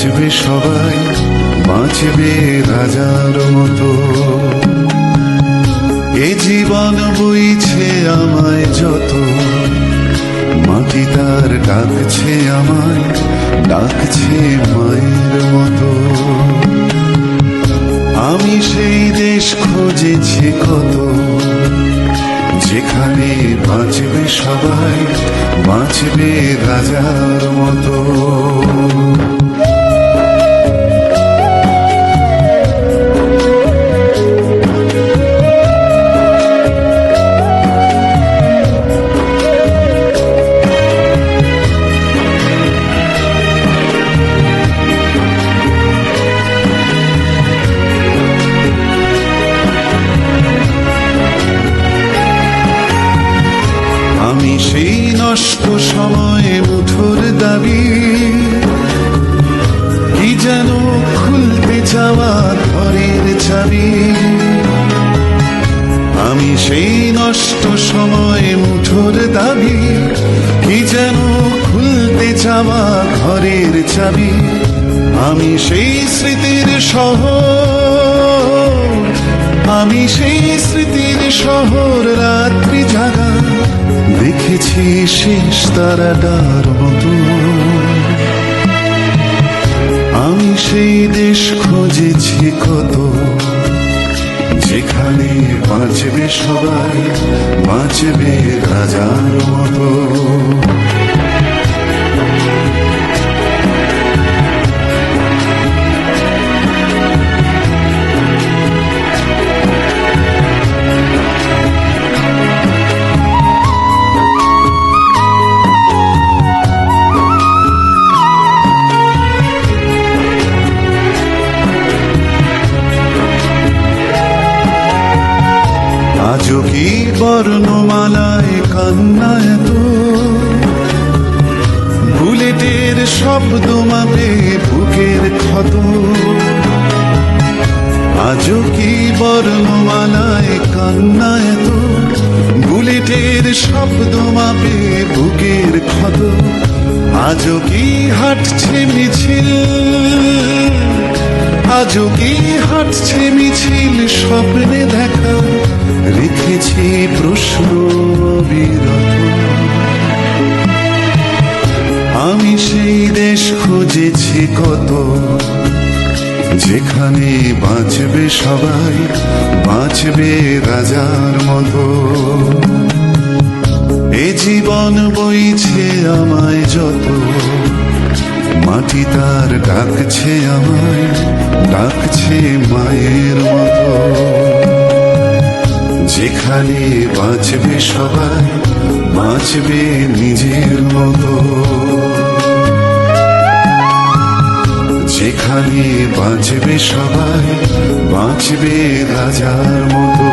বাঁচবে সবাই, বাঁচবে রাজার মতো। এ জীবন বইছে আমায় যত, মাটি তার ডাকছে আমায়, ডাকছে মায়ের মতো। আমি সেই দেশ খুঁজেছি কত, যেখানে বাঁচবে সবাই, বাঁচবে রাজার মতো। আমি সেই নষ্ট সময়ে মুঠোর দাবি, কি যেন খুলতে চাওয়া ঘরের চাবি। আমি সেই নষ্ট সময়ে মুঠোর দাবি, কি যেন খুলতে চাওয়া ঘরের চাবি। আমি সেই স্মৃতির শহর, আমি সেই স্মৃতির শহর রাত্রি জাগা, দেখেছি শেষ তারাটার মতো। আমি সেই দেশ খুঁজেছি কত, যেখানে বাঁচবে সবাই, বাঁচবে রাজার মতো। আজও কি বর্ণমালায় কান্না এত, বুলেটের শব্দ মাপে বুকের ক্ষত। আজও কি বর্ণমালায় কান্না এত, বুলেটের শব্দ মাপে বুকের ক্ষত। আজও কি হাঁটছে মিছিল, আজও কি হাঁটছে মিছিল স্বপ্নে দেখা, রেখেছি প্রশ্ন বিরত। আমি সেই দেশ খুঁজেছি কত, যেখানে বাঁচবে সবাই, বাঁচবে রাজার মতো। এ জীবন বইছে আমায় যত, মাটি তার ডাকছে আমায়, ডাকছে মায়ের মতো। যেখানে বাঁচবে সবাই, বাঁচবে নিজের মতো। যেখানে বাঁচবে সবাই, বাঁচবে রাজার মতো।